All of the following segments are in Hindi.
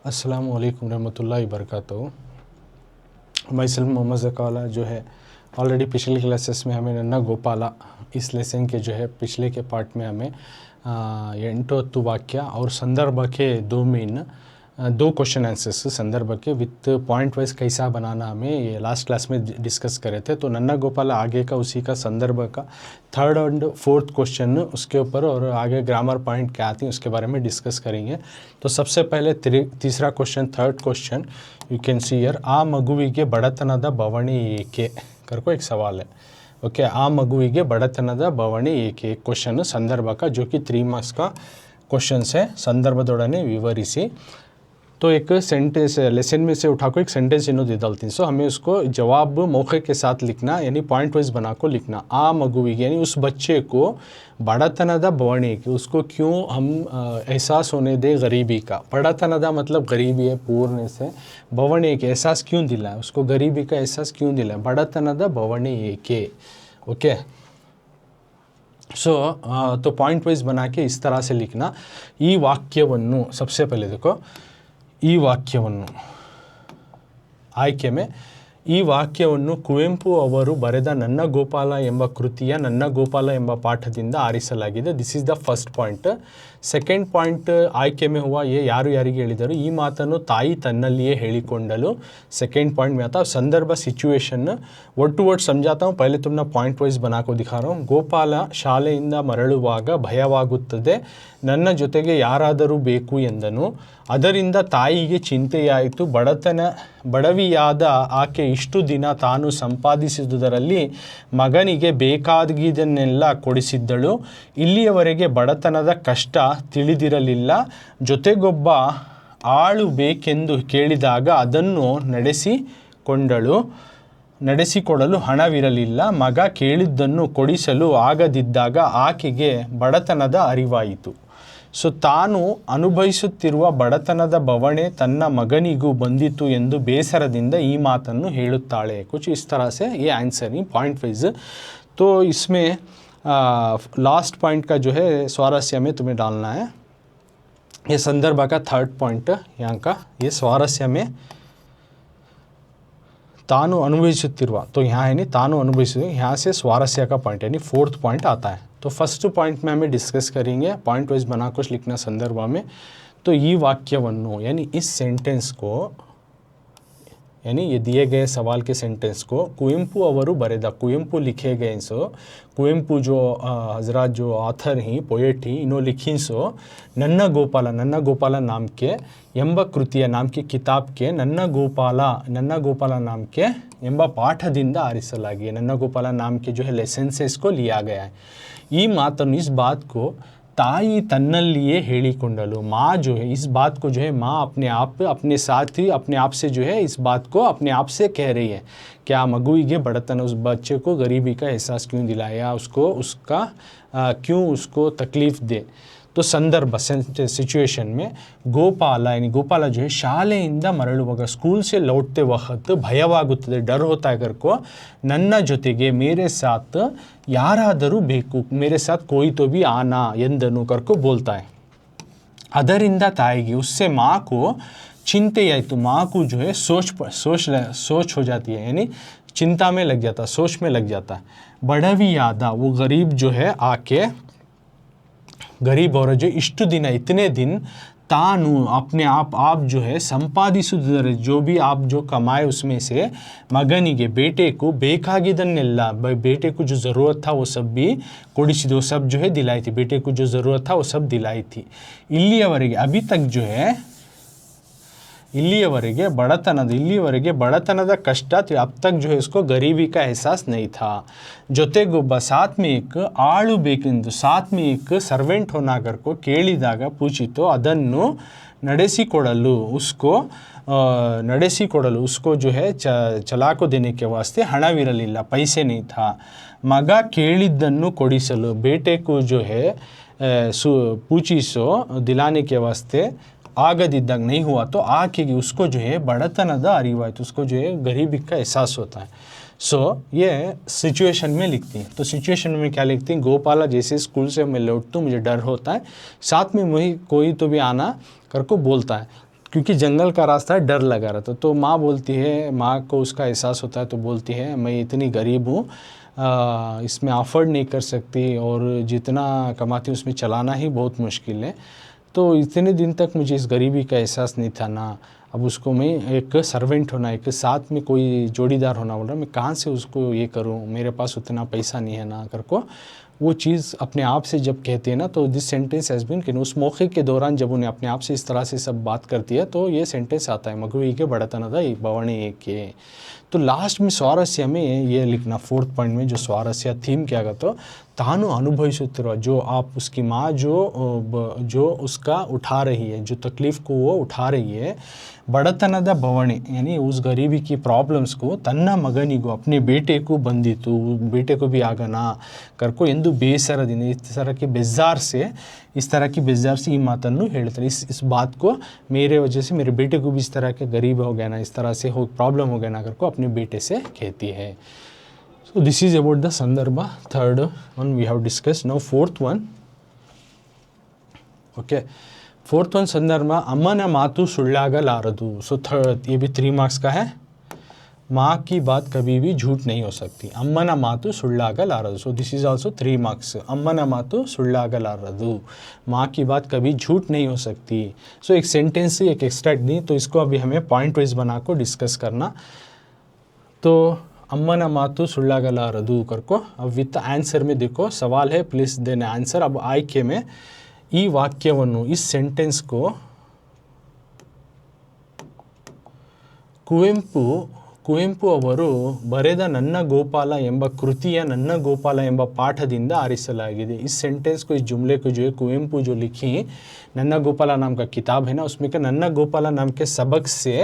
अस्सलाम वालेकुम रहमतुल्लाहि वबरकातुहू। मैं सेल्फ मोहम्मद ज़काला जो है ऑलरेडी पिछले क्लासेस में हमें नन्ना गोपाला इस लेसन के जो है पिछले के पार्ट में हमें ಎಂಟೊತ್ತು वाक्य और संदर्भ के दो क्वेश्चन आंसर्स संदर्भ के विथ पॉइंट वाइज कैसा बनाना हमें ये लास्ट क्लास में डिस्कस करे थे। तो नन्ना गोपाला आगे का उसी का संदर्भ का थर्ड एंड फोर्थ क्वेश्चन उसके ऊपर और आगे ग्रामर पॉइंट क्या आती हैं उसके बारे में डिस्कस करेंगे। तो सबसे पहले तीसरा question third question you can see here आ मगुविगे बड़तनದ ಬವಣೆ ಏಕೆ करको एक सवाल है। ओके आ मगुविगे बड़तनದ ಬವಣೆ ಏಕೆ क्वेश्चन संदर्भ का जो कि 3 मार्क्स का क्वेश्चन है। संदर्भದೊಡನೆ ವಿವರಿಸಿ तो एक सेंटेंस लेसन में से उठा को एक सेंटेंस इन्हों दे डालती हैं। सो हमें उसको जवाब मौके के साथ लिखना यानी पॉइंट वाइज बना को लिखना। आ मगुविगे यानी उस बच्चे को बड़तनದ बवणे की उसको क्यों हम एहसास होने दे गरीबी का। बड़तनದ मतलब गरीबी है पूर्ण से, बवणे के एहसास क्यों दिलाए, उसको गरीबी का एहसास क्यों दिलाए, बड़तनದ बवणे के। ओके सो तो पॉइंट वाइज बना के इस तरह से लिखना। ಈ ವಾಕ್ಯವನ್ನು सबसे पहले देखो ಈ ವಾಕ್ಯವನ್ನು ಆಯ್ಕೆ में ಈ ವಾಕ್ಯವನ್ನು ಕುವೆಂಪು ಅವರು ಬರೆದ ನನ್ನ ಗೋಪಾಲ ಎಂಬ ಕೃತಿಯ ನನ್ನ ಗೋಪಾಲ ಎಂಬ ಪಾಠದಿಂದ ಆರಿಸಲಾಗಿದೆ। This is the first point. Second point ಆಯ್ಕೆ में हुआ ये ಯಾರು ಯಾರಿಗೆ ಹೇಳಿದರು, ಈ ಮಾತನ್ನು ತಾಯಿ ತನ್ನಲ್ಲಿಯೇ ಹೇಳಿಕೊಂಡಳು। सेकेंड पॉइंट में आता है संदर्भ सिचुएशन। वर्ड टू वर्ड समझाता हूँ, पहले तुमने पॉइंट वाइज बना को दिखा रहा हूँ। ಗೋಪಾಲ ಶಾಲೆಯಿಂದ ಮರಳುವಾಗ ಭಯವಾಗುತ್ತದೆ, ನನ್ನ ಜೊತೆಗೆ ಯಾರಾದರೂ ಬೇಕು ಎಂದನು, ಅದರಿಂದ ತಾಯಿಗೆ ಚಿಂತೆಯಾಯಿತು, ಬಡವಿಯಾದ ಆಕೆ ಇಷ್ಟು ದಿನ ತಾನು ಸಂಪಾದಿಸಿದುದರಲ್ಲಿ ಮಗನಿಗೆ ಬೇಕಾಗಿದ್ದನ್ನೆಲ್ಲ ಕೊಡಿಸಿದ್ದಳು, ಇಲ್ಲಿಯವರೆಗೆ ಬಡತನದ ಕಷ್ಟ ತಿಳಿದಿರಲಿಲ್ಲ, ಜೊತೆಗೊಬ್ಬ ಆಳು ಬೇಕೆಂದು ಕೇಳಿದಾಗ ಅದನ್ನು ನಡೆಸಿಕೊಡಲು ಹಣವಿರಲಿಲ್ಲ, ಮಗ ಕೇಳಿದ್ದನ್ನು ಕೊಡಿಸಲು ಆಗದಿದ್ದಾಗ ಆಕೆಗೆ ಬಡತನದ ಅರಿವಾಯಿತು। ಸೊ ತಾನು ಅನುಭವಿಸುತ್ತಿರುವ ಬಡತನದ ಬವಣೆ ತನ್ನ ಮಗನಿಗೂ ಬಂದಿತು ಎಂದು ಬೇಸರದಿಂದ ಈ ಮಾತನ್ನು ಹೇಳುತ್ತಾಳೆ। कुछ इस तरह से ये आंसर ही पॉइंट वाइज। तो इसमें लास्ट पॉइंट का जो है स्वारस्य में तुम्हें डालना है। ये संदर्भ का थर्ड पॉइंट यहाँ का ये स्वारस्य में तानु अनुभविಸುತ್ತಿರುವ, तो यहाँ है नहीं तानु अनुभविಸುತ್ತಿರುವ, यहाँ से स्वारस्य का पॉइंट यानी फोर्थ पॉइंट आता है। तो फर्स्ट पॉइंट में हमें डिस्कस करेंगे पॉइंट वाइज बना कुछ लिखना संदर्भ में। तो ये वाक्यವನ್ನು यानी इस सेंटेंस को यानी ये दिए गए सवाल के सेंटेंस को कुवेंपु अवरु बरेदा, कुवेंपु लिखे गए सो कुवेंपु जो हजरात जो ऑथर ही पोएट ही इन्हों लिखी सो नन्न गोपाला नाम के ಎಂಬ ಕೃತಿಯ नाम की किताब के नन्न गोपाला नाम के ಎಂಬ ಪಾಠದಿಂದ ಆರಿಸಲಾಗಿ नन्न गोपाला नाम के जो है लेसन से इसको लिया गया है। ಈ ಮಾತನ್ನು इस बात को ताई तन्नलिए ಹೇಳಿಕೊಂಡಳು, माँ जो है इस बात को जो है माँ अपने आप अपने साथ ही अपने आप से जो है इस बात को अपने आप से कह रही है। क्या मगुइगे बड़तन उस बच्चे को गरीबी का एहसास क्यों दिलाया, उसको उसका क्यों उसको तकलीफ़ दे। तो संदर्भ सिचुएशन में गोपाला यानी गोपाला जो है ಶಾಲೆಯಿಂದ ಮರಳುವಾಗ स्कूल से लौटते वक्त ಭಯವಾಗುತ್ತದೆ, डर होता है कर को, ನನ್ನ ಜೊತೆಗೆ मेरे साथ ಯಾರಾದರೂ ಬೇಕು, मेरे साथ कोई तो भी आना ಎಂದನು कर को बोलता है। ಅದರಿಂದ ತಾಯಿಗೆ उससे माँ को चिंतेयाಯಿತು, माँ को जो है सोच हो जाती है यानी चिंता में लग जाता, सोच में लग जाता है। बड़वियादा वो गरीब जो है आके गरीब और जो इष्टु दिन इतने दिन तानु अपने आप जो है संपादिसुदर जो भी आप जो कमाए उसमें से मगनिगे बेटे को ಬೇಕಾಗಿದ್ದನ್ನೆಲ್ಲ बेटे को जो ज़रूरत था वो सब भी ಕೊಡಿಸಿದ, वो सब जो है दिलाई थी, बेटे को जो ज़रूरत था वो सब दिलाई थी। इಲ್ಲಿಯವರೆಗೆ अभी तक जो है इಲ್ಲಿಯವರೆಗೆ बड़तनದ कष्ट अब तक जो है उसको गरीबी का एहसास नहीं था। ಜೊತೆಗೊಬ್ಬ साथ में एक आळु ಬೇಕೆಂದು साथ में एक सर्वेंट होना कर को ಕೇಳಿದಾಗ पूछितो ಅದನ್ನು ನಡೆಸಿಕೊಡಲು उसको जो है चला को देने के वास्ते ಹಣವಿರಲಿಲ್ಲ, पैसे नहीं था। ಮಗ ಕೇಳಿದ್ದನ್ನು ಕೊಡಿಸಲು बेटे को जो है पूछिसो दिलाने के वास्ते ಆಗದಿದ್ದಾಗ नहीं हुआ तो आके उसको जो है बड़तनದ ಅರಿವಾಯಿತು, उसको जो है गरीबी का एहसास होता है। सो ये सिचुएशन में लिखती हैं। तो सिचुएशन में क्या लिखती हैं, गोपाला जैसे स्कूल से मैं लौटती हूँ मुझे डर होता है, साथ में वही कोई तो भी आना कर को बोलता है। क्योंकि जंगल का रास्ता डर लगा रहता। तो माँ बोलती है, माँ को उसका एहसास होता है तो बोलती है मैं इतनी गरीब हूँ, इसमें अफोर्ड नहीं कर सकती और जितना कमाती हूँ उसमें चलाना ही बहुत मुश्किल है। तो इतने दिन तक मुझे इस गरीबी का एहसास नहीं था ना, अब उसको मैं एक सर्वेंट होना, एक साथ में कोई जोड़ीदार होना बोल रहा, मैं कहाँ से उसको ये करूँ, मेरे पास उतना पैसा नहीं है ना कर को वो चीज़ अपने आप से जब कहते हैं ना, तो दिस सेंटेंस हैज़ बीन कि उस मौके के दौरान जब उन्हें अपने आप से इस तरह से सब बात करती है तो ये सेंटेंस आता है मगुई के बड़तनदा ಈ ಬವಣೆ ಏಕೆ। तो लास्ट में स्वारस्य में ये लिखना, 4th पॉइंट में जो स्वारस्य थीम क्या कहता हो, तानु अनुभविಸುತ್ತಿರುವ जो आप उसकी माँ जो उसका उठा रही है, जो तकलीफ़ को वो उठा रही है, बड़तनದ बवಣೆ यानी उस गरीबी की प्रॉब्लम्स को तन्ना मगनिगो अपने बेटे को बंदितु, बेटे को भी आगना कर को ಎಂದು ಬೇಸರದಿಂದ इस तरह की बेजार से, इस तरह की बेजार से ಈ ಮಾತನ್ನು ಹೇಳ್ತಾರೆ, इस बात को मेरे वजह से मेरे बेटे को भी इस तरह के गरीब हो गया ना, इस तरह से हो प्रॉब्लम हो गया ना कर को अपने बेटे से कहती है। So this is about the संदर्भ, third one we have discussed. Now fourth one, okay, fourth one संदर्भ अम्मನ ಮಾತು ಸುಳ್ಳಾಗಲಾರದು। सो थर्ड, ये भी 3 मार्क्स का है। माँ की बात कभी भी झूठ नहीं हो सकती, अम्मನ ಮಾತು ಸುಳ್ಳಾಗಲಾರದು। So this is also 3 marks, अम्मನ ಮಾತು ಸುಳ್ಳಾಗಲಾರದು, माँ की बात कभी झूठ नहीं हो सकती। सो एक सेंटेंस से एक एक्सट्रैक्ट दी, तो इसको अभी हमें पॉइंट वाइज बना को डिस्कस करना। तो अम्मನ ಮಾತು ಸುಳ್ಳಾಗಲಾರದು करको अब विथ आंसर में देखो, सवाल है प्लीज देना आंसर। अब आಯ್ಕೆ में ಈ ವಾಕ್ಯವನ್ನು, इस सेंटेंस को ಕುವೆಂಪು ಅವರು ಬರೆದ ನನ್ನ ಗೋಪಾಲ ಎಂಬ ಕೃತಿಯ ನನ್ನ ಗೋಪಾಲ ಎಂಬ ಪಾಠದಿಂದ ಆರಿಸಲಾಗಿದೆ। इस सेंटेंस को, इस जुमले को जो है कुवेंपु जो लिखी नन्ना गोपाला नाम का किताब है ना, उसमें का नन्ना गोपाला नाम के सबक से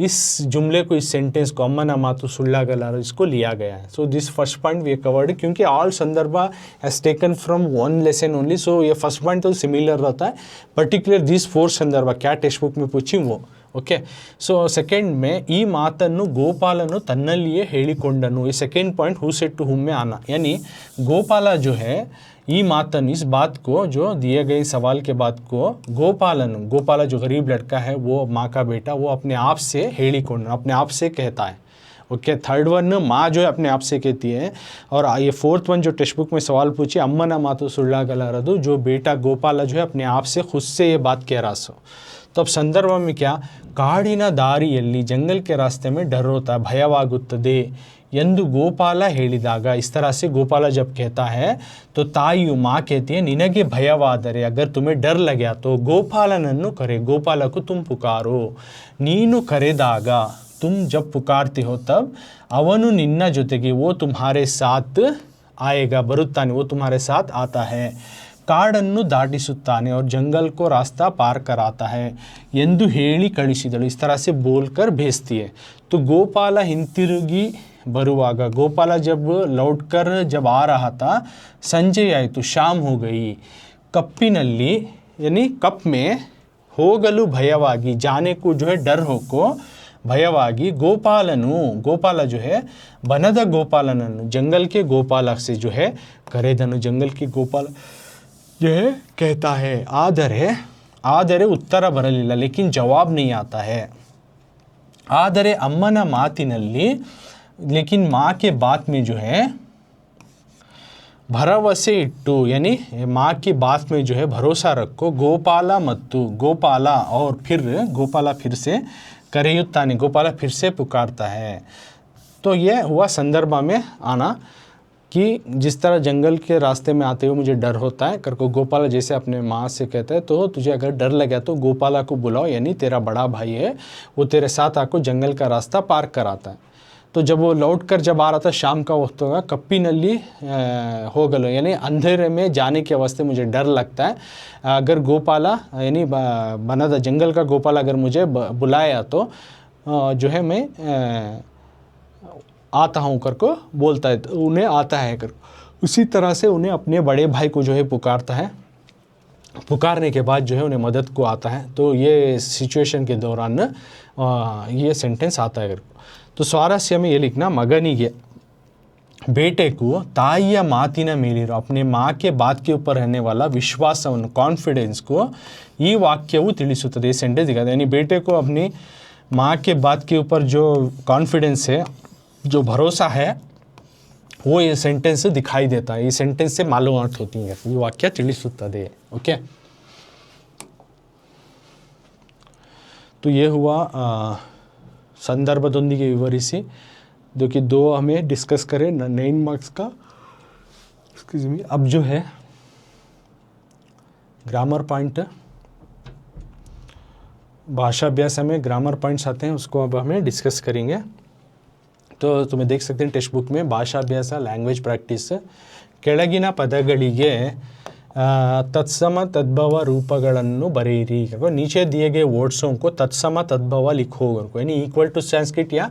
इस जुमले को, इस सेंटेंस को अम्मನ ಮಾತು ಸುಳ್ಳಾಗಲಾರದು इसको लिया गया है। So this first point we covered, क्योंकि ऑल संदर्भ has taken from one lesson only. So ये फर्स्ट पॉइंट तो सिमिलर रहता है, पर्टिकुलर दिस 4 संदर्भ क्या टेक्स्ट बुक में पूछी वो, ओके। सो सेकेंड में ಈ ಮಾತನ್ನು ಗೋಪಾಲನು ತನ್ನಲ್ಲಿಯೇ ಹೇಳಿಕೊಂಡನು, ये second point who said to whom में आना, यानी गोपाला जो है ई मातन, इस बात को, जो दिए गए सवाल के बात को गोपाला जो गरीब लड़का है, वो माँ का बेटा, वो अपने आप से ಹೇಳಿಕೊಂಡ, अपने आप से कहता है, ओके। थर्ड वन माँ जो है अपने आप से कहती है, और ये 4th वन जो टेक्स्ट बुक में सवाल पूछी अम्मನ ಮಾತು ಸುಳ್ಳಾಗಲಾರದು, जो बेटा गोपाला जो है अपने आप से खुद से ये बात कह रहा सो। तो अब संदर्भ में क्या, ಕಾಡಿನ ದಾರಿಯಲ್ಲಿ, जंगल के रास्ते में डर होता है, ಭಯವಾಗುತ್ತದೆ ಎಂದು ಗೋಪಾಲ ಹೇಳಿದಾಗ, इस तरह से गोपाला जब कहता है तो तायु माँ कहती है निनगे भयवाದರೆ, अगर तुम्हें डर लगा तो गोपालनನ್ನು करे, गोपाला को तुम पुकारो, ನೀನು ಕರೆದಾಗ, तुम जब पुकारते हो तब, ಅವನು ನಿನ್ನ ಜೊತೆಗೆ, वो तुम्हारे साथ आएगा, ಬರುತ್ತಾನೆ, वो तुम्हारे साथ आता है, ಕಾಡನ್ನು ದಾಟಿಸುತ್ತಾನೆ और जंगल को रास्ता पार कराता है ಎಂದು ಹೇಳಿ ಕಳಿಸಿದಳು, इस तरह से बोलकर भेजती है। तो गोपाला ಹಿಂತಿರುಗಿ बरुआगा, गोपाला जब लौटकर जब आ रहा था, संजय आए तो शाम हो गई, कप्पिनल्ली यानी कप में, ಹೋಗಲು ಭಯವಾಗಿ जाने को जो है डर हो को, भयವಾಗಿ गोपाला जो है बनದ ಗೋಪಾಲನನ್ನು, जंगल के गोपाला से जो है करेदनु, जंगल के गोपाल जो है कहता है, ಆದರೆ उत्तर ಬರಲಿಲ್ಲ, लेकिन जवाब नहीं आता है। ಆದರೆ ಅಮ್ಮನ ಮಾತಿನಲ್ಲಿ, लेकिन माँ के बात में जो है भरवसे इट्टू, यानी माँ की बात में जो है भरोसा रखो, गोपाला और फिर गोपाला फिर से करेयुत्ताने, गोपाला फिर से पुकारता है। तो ये हुआ संदर्भ में आना कि जिस तरह जंगल के रास्ते में आते हुए मुझे डर होता है करको गोपाला जैसे अपने माँ से कहता है, तो तुझे अगर डर लगा तो गोपाला को बुलाओ, यानी तेरा बड़ा भाई है, वो तेरे साथ आकर जंगल का रास्ता पार कराता है। तो जब वो लौट कर जब आ रहा था, शाम का वक्त होगा, कप्पिनल्ली ಹೋಗಲು, यानी अंधेरे में जाने के वास्ते मुझे डर लगता है, अगर गोपाला यानी बनದ जंगल का गोपाला अगर मुझे बुलाया तो जो है मैं आता हूँ करको बोलता है, तो उन्हें आता है कर, उसी तरह से उन्हें अपने बड़े भाई को जो है पुकारता है, पुकारने के बाद जो है उन्हें मदद को आता है। तो ये सिचुएशन के दौरान ये सेंटेंस आता है। तो स्वारस्य में ये लिखना, मगनिगे ಬೇಟೆಗೂ ತಾಯಿಯ ಮಾತಿನ ಮೇಲಿರೋ अपने माँ के बात के ऊपर रहने वाला ವಿಶ್ವಾಸವನ್ನು ಕಾನ್ಫಿಡೆನ್ಸ್ को ಈ ವಾಕ್ಯವು ತಿಳಿಸುತ್ತದೆ सेंटेंस दिखाता है यानी बेटे को अपनी माँ के बात के ऊपर जो कॉन्फिडेंस है जो भरोसा है वो ये सेंटेंस दिखाई देता है ये सेंटेंस से मालूमात होती है ये वाक्य ತಿಳಿಸುತ್ತದೆ ओके तो ये हुआ संदर्भदೊಂದಿಗೆ ವಿವರಿಸಿ जो कि 2 हमें डिस्कस करें 9 मार्क्स का एक्सक्यूज मी अब जो है ग्रामर पॉइंट भाषा अभ्यास में ग्रामर पॉइंट्स आते हैं उसको अब हमें डिस्कस करेंगे तो तुम्हें देख सकते हैं टेक्स्ट बुक में भाषा अभ्यास लैंग्वेज प्रैक्टिस ಕೆಳಗಿನ पदಗಳಿಗೆ तत्सम तद्भव रूपಗಳನ್ನು बरेरी नीचे दिए गए वर्ड्सों को तत्सम तद्भव लिखो यानी इक्वल टू संस्कृत या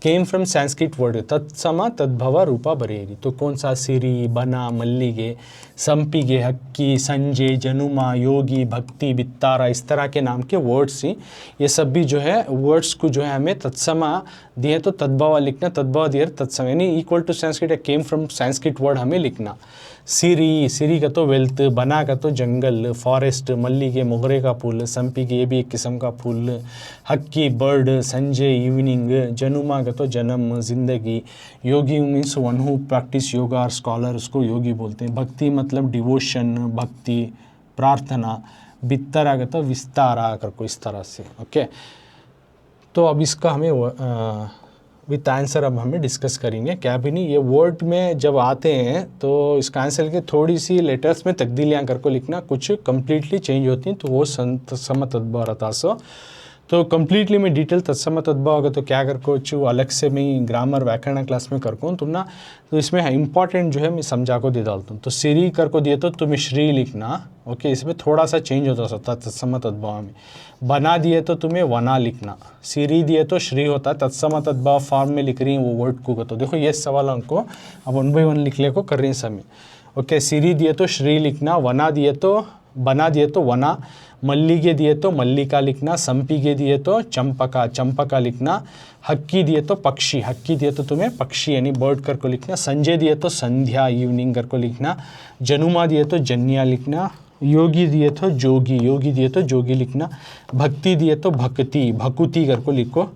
केम फ्रॉम संस्कृत वर्ड तत्सम तद्भव रूपा बरेरी तो कौन सा सिरी बना मल्लिगे संपिगे हक्की संजय जनुमा योगी भक्ति बित्तारा इस तरह के नाम के वर्ड्स ही ये सब भी जो है वर्ड्स को जो है हमें तत्समा दिए तो तद्भव लिखना तद्भव दिए तत्सम यानी इक्वल टू संस्कृत या केम फ्रॉम संस्कृत वर्ड हमें लिखना सिरी का तो वेल्थ बना का तो जंगल फॉरेस्ट मल्लिगे मोगरे का फूल संपिगे ये भी एक किस्म का फूल हक्की बर्ड संजय इवनिंग जनुमा का तो जन्म जिंदगी योगी means one who practise yoga और स्कॉलर उसको योगी बोलते हैं भक्ति मतलब डिवोशन भक्ति प्रार्थना बित्तरा का तो विस्तारा कर को इस तरह से ओके तो अब इसका हमें विथ आंसर अब हमें डिस्कस करेंगे क्या भी नहीं ये वर्ड में जब आते हैं तो इसका आंसर के थोड़ी सी लेटर्स में तब्दीलियाँ कर को लिखना कुछ कम्प्लीटली चेंज होती हैं तो वो तत्सम तद्भव रहता सो तो कम्प्लीटली मैं डिटेल तत्सम तद्भव होगा तो क्या कर कोचू अलग से मैं ग्रामर व्याकरण क्लास में कर को तुम ना तो इसमें इंपॉर्टेंट जो है मैं समझा को दे डालता हूँ तो सिरी कर को दिए तो तुम्हें श्री लिखना ओके इसमें थोड़ा सा चेंज होता सकता तत्सम तद्भव में बना दिए तो तुम्हें वना लिखना सिरी दिए तो श्री होता तत्सम तद्भव फॉर्म में लिख रही हैं वो वर्ड को तो देखो ये सवाल हमको अब 1 by 1 लिखने को कर रही हैं समय ओके सिरी दिए तो श्री लिखना वना दिए तो बना दिए तो वना मल्लिगे दिए तो मल्लिका लिखना संपिगे दिए तो चंपका लिखना हक्की दिए तो पक्षी हक्की दिए तो तुम्हें पक्षी यानी बर्ड कर को लिखना संजय दिए तो संध्या इवनिंग कर को लिखना जनुमा दिए तो जन्या लिखना योगी दिए तो योगी दिए तो जोगी लिखना भक्ति दिए तो भकुति कर को लिखो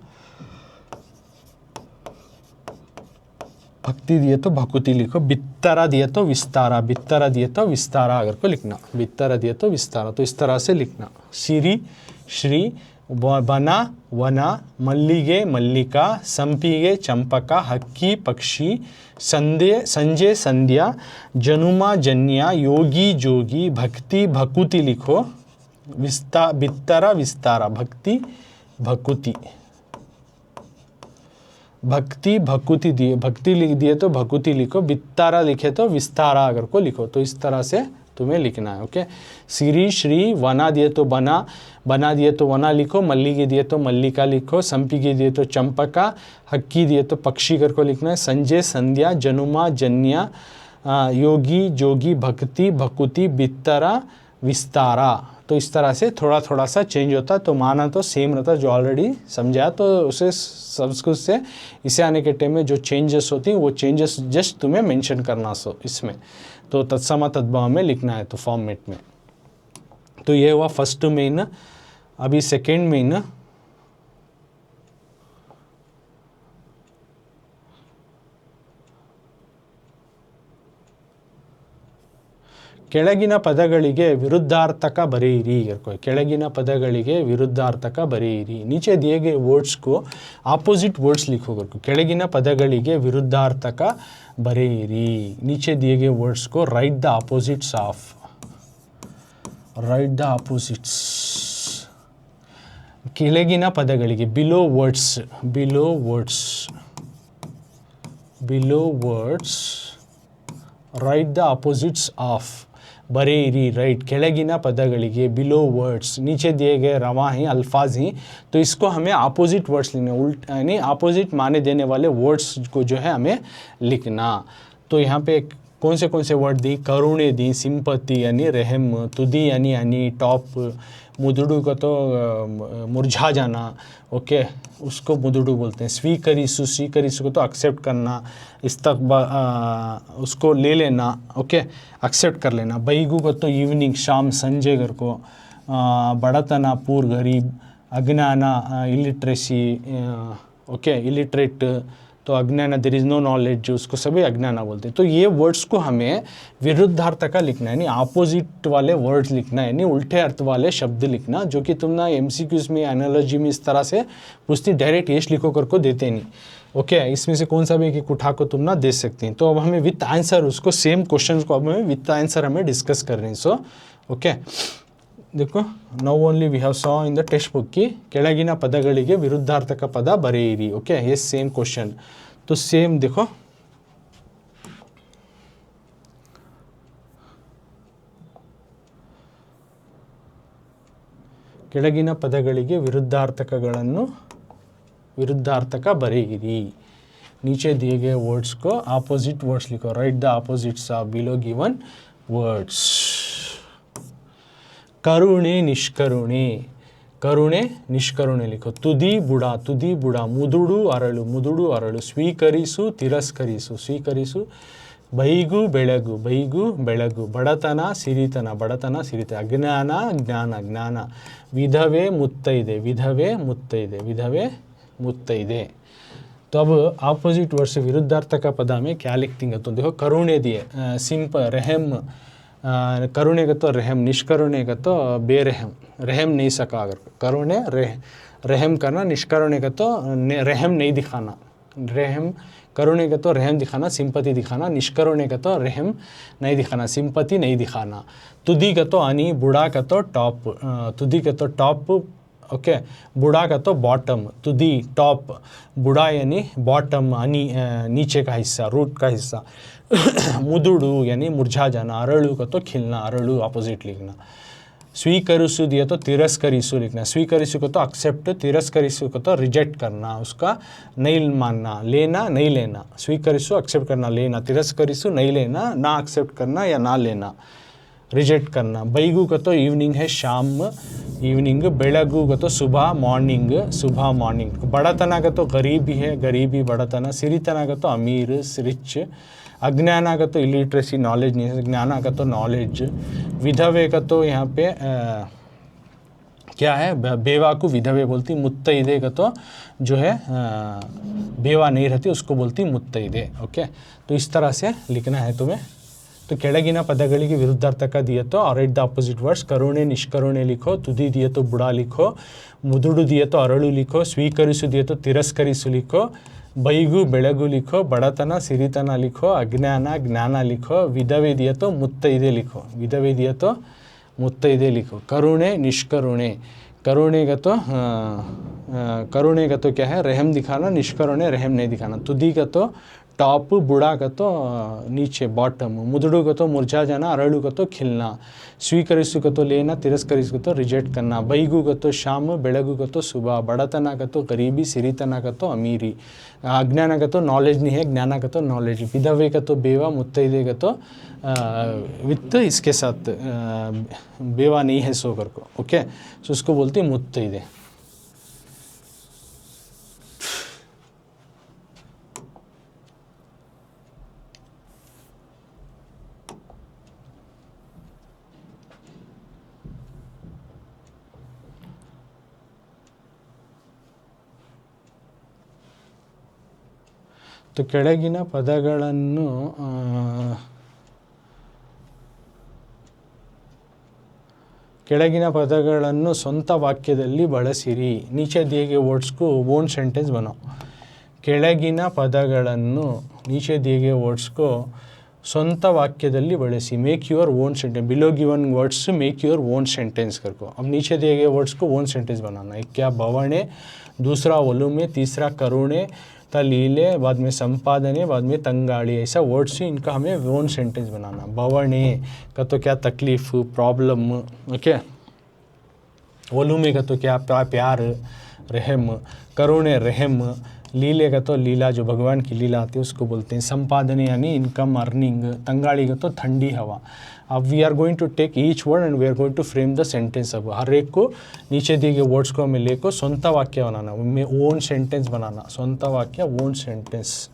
भक्ति दिए तो भकुति लिखो बित्तरा दिए तो विस्तारा अगर को लिखना बित्तरा दिए तो विस्तारा तो इस तरह से लिखना सिरी श्री बना वना मल्लिगे मल्लिका संपिगे चंपका हक्की पक्षी संजय संध्या जनुमा जन्या योगी जोगी भक्ति भकुति लिखो बित्तरा विस्तारा भक्ति भकुति लिख दिए तो भकुति लिखो बित्तारा लिखे तो विस्तारा अगर को लिखो तो इस तरह से तुम्हें लिखना है ओके सिरी श्री वना दिए तो बना दिए तो वना लिखो मल्लिगे दिए तो मल्लिका लिखो संपिगे दिए तो चंपका हक्की दिए तो पक्षी कर को लिखना है संजय संध्या जनुमा जन्या योगी जोगी भक्ति भकुति बित्तरा विस्तारा तो इस तरह से थोड़ा सा चेंज होता तो माना तो सेम रहता जो ऑलरेडी समझा तो उसे संस्कृत से इसे आने के टाइम में जो चेंजेस होती हैं वो चेंजेस जस्ट तुम्हें मेंशन करना सो इसमें तो तत्सम तद्भव में लिखना है तो फॉर्मेट में तो ये हुआ फर्स्ट मेन अभी सेकेंड मेन ಕೆಳಗಿನ ಪದಗಳಿಗೆ विरुद्धार्थक बरेरी ಕೆಳಗಿನ ಪದಗಳಿಗೆ विरुद्धार्थक बरेरी नीचे दिए गए वर्ड्स को अपोजिट वर्ड्स लिखो ಕೆಳಗಿನ पदಗಳಿಗೆ विरुद्धार्थक बरेरी नीचे दिए गए वर्ड्स को राइट द अपोजिट्स ಕೆಳಗಿನ ಪದಗಳಿಗೆ below words write the opposites of बरेरी राइट ಕೆಳಗಿನ पदಗಳಿಗೆ बिलो वर्ड्स नीचे दिए गए रवा हैं अल्फाज हैं तो इसको हमें अपोजिट वर्ड्स लिखना उल्ट यानी अपोजिट माने देने वाले वर्ड्स को जो है हमें लिखना तो यहाँ पे एक कौन से वर्ड दी, करुणे दी, सिंपति यानी रहम, तुदी यानी टॉप, मुदुडू का तो मुरझा जाना, ओके, उसको मुदुडू बोलते हैं। स्वीकरिसु को तो एक्सेप्ट करना, उसको ले लेना, ओके, एक्सेप्ट कर लेना। बैगु को तो इवनिंग, शाम, संजय घर को। बड़तना पूर, गरीब, अज्ञान इलिटरेसी, ओके, इलिटरेट तो अज्ञान, देयर इज़ नो नॉलेज, उसको सभी अज्ञान बोलते हैं। तो ये वर्ड्स को हमें विरुद्धार्थ का लिखना है, यानी अपोजिट वाले वर्ड्स लिखना है, यानी उल्टे अर्थ वाले शब्द लिखना, जो कि तुम ना एमसीक्यूज में, एनालॉजी में इस तरह से पूछती, डायरेक्ट यश लिखो करको देते नहीं, ओके। इसमें से कौन सा भी एक उठा को तुम ना दे सकती हैं। तो अब हमें विथ आंसर, उसको सेम क्वेश्चन को अब हमें विथ आंसर हमें डिस्कस कर रहे हैं। सो ओके, देखो, now only we have saw in the textbook की ಕೆಳಗಿನ ಪದಗಳಿಗೆ ವಿರುದ್ಧಾರ್ಥಕ ಪದ ಬರೆಯಿರಿ, ओके, ये सेम क्वेश्चन। तो सेम देखो, ಕೆಳಗಿನ ಪದಗಳಿಗೆ विरुद्धार्थक बरेगिरी। नीचे दिए गए वर्ड्स को ऑपोजिट वर्ड्स लिखो, write the opposites of below given words. करुणे निष्करुणे, करुणे निष्करुणे लिखो। तुदी बुड़ा, मुदुडु अरಳು, ಸ್ವೀಕರಿಸು ತಿರಸ್ಕರಿಸು, ಬೈಗು ಬೆಳಗು, ಬಡತನ ಸಿರಿತನ, ಅಜ್ಞಾನ ಜ್ಞಾನ, ವಿಧವೆ मुत्तैदे। तो अब ऑपोजिट वर्ड से विरुद्धार्थक का पद में क्या लिखती हैं? तो देखो, करुणे दिए, सिंपल, रहम, करुणे का तो रहम, निष्करुणे का तो बेरहम, रहम नहीं सका। अगर करुणे रहम करना, निष्करुणे का तो रहम नहीं दिखाना, रहम, करुणे का तो रहम दिखाना, सिंपति दिखाना, निष्करुणे का तो रहम नहीं दिखाना, सिंपति नहीं दिखाना। तुदी का तो अनी, बुढ़ा का तो टॉप, तुदी का तो टॉप, ओके, बुढ़ा का तो बॉटम, तुदी टॉप, बुढ़ा यानी बॉटम, अनी नीचे का हिस्सा, रूट का हिस्सा। मुदुडू यानी मुरझा जाना, अरळु का तो खिलना, अरळु ऑपोजिट लिखना। स्वीकरिसु दिया तो तिरस्करिसु लिखना, स्वीकरिसु को तो एक्सेप्ट, तिरस्करिसु को तो रिजेक्ट करना, उसका नहीं मानना, लेना नहीं लेना। स्वीकरिसु एक्सेप्ट करना, लेना, तिरस्करिसु नहीं लेना, ना एक्सेप्ट करना या ना लेना, रिजेक्ट करना। बैगु का तो इवनिंग है, शाम, इवनिंग। बेळगु का तो सुबह, मॉर्निंग, बड़तना का तो गरीबी है, गरीबी, बड़तना। सिरितना का तो अमीर, रिच। अज्ञान का तो इलिटरेसी, नॉलेज नहीं है, ज्ञान का तो नॉलेज। विधवे का तो यहाँ पे क्या है, बेवा को विधवे बोलती। मुत्तैदे का तो जो है बेवा नहीं रहती, उसको बोलती मुत्तैदे, ओके। तो इस तरह से लिखना है तुम्हें। तो ಕೆಳಗಿನ ಪದಗಳಿಗೆ ವಿರುದ್ಧಾರ್ಥಕ दिए तो राइट द ऑपोजिट वर्ड्स। करुणे निष्करुणे लिखो, तुदी दिए तो बुढ़ा लिखो, मुदुडु दिए तो अरಳು लिखो, ಸ್ವೀಕರಿಸು दिए तो तिरस्करिसु लिखो, बैगु बेळगु लिखो, बड़तन सिरितन लिखो, अज्ञान ज्ञान लिखो, विधवे दिए तो मुत्तैदे लिखो, करुणे निष्करुणे, करुणे का तो क्या है, रहम दिखाना, निष्करुणे रहम नहीं दिखाना। तुदी का तो टॉप, बुढ़ा का तो नीचे बॉटम, मुदुडु का तो मुरझा जाना, अरळु का तो खिलना, ಸ್ವೀಕರಿಸು का तो लेना, तिरस्करिसु का तो रिजेक्ट करना, बैगु का तो शाम, बेळगु का तो सुबह, बड़तना का तो गरीबी, सिरितना का तो अमीरी, अज्ञान का तो नॉलेज नहीं है, ज्ञान का तो नॉलेज, विधवे का तो बेवा, मुत्तैदे का तो वित्त इसके साथ बेवा नहीं है सोकर को, ओके। सो उसको बोलते हैं मुत्तैदे। तो ಕೆಳಗಿನ ಪದಗಳನ್ನು ಸ್ವಂತ ವಾಕ್ಯದಲ್ಲಿ ಬಳಸಿರಿ। नीचे दिए गए वर्ड्स को ओन सेंटेंस बनाओ। ಕೆಳಗಿನ ಪದಗಳನ್ನು, नीचे दिए गए वर्ड्स को स्ವಂತ ವಾಕ್ಯದಲ್ಲಿ ಬಳಸಿ, make your own sentence. Below given words make your own sentence करको। अब नीचे दिए गए वर्ड्स को ओन सेंटेंस बनाना। एक क्या, बवणे, दूसरा वलुमे, तीसरा करुणे, लीले, बाद में संपादने, बाद में तंगाड़ी, ऐसा वर्ड्स ही इनका हमें ओन सेंटेंस बनाना। बवणे का तो क्या, तकलीफ, प्रॉब्लम, ओके। वलुमे का तो क्या, प्यार, रहम, करुणे रहम, लीले का तो लीला जो भगवान की लीला आती है उसको बोलते हैं। संपादने यानी इनकम अर्निंग, तंगाड़ी का तो ठंडी हवा। अब we are going to take each word and we are going to frame the sentence. अब हर एक को नीचे दिए गए वर्ड्स को हमें लेकर स्ವಂತ वाक्य बनाना, में ओन सेंटेंस बनाना, स्ವಂತ वाक्य ओन सेंटेंस,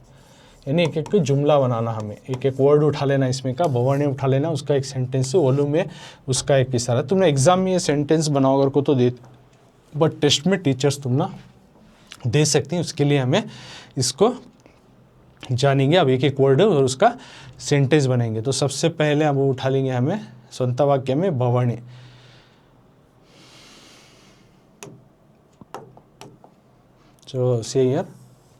यानी एक एक जुमला बनाना। हमें एक एक वर्ड उठा लेना, इसमें का भवने उठा लेना, उसका एक सेंटेंस ओलू में उसका एक इशारा। तुमने एग्जाम में ये सेंटेंस बनाओ अगर को तो दे, बट टेस्ट में टीचर्स तुम ना दे सकती हैं, उसके लिए हमें इसको जानेंगे। अब एक एक वर्ड और उसका सेंटेंस बनेंगे। तो सबसे पहले अब उठा लेंगे हमें स्ವಂತ वाक्य में भवने। जो से यार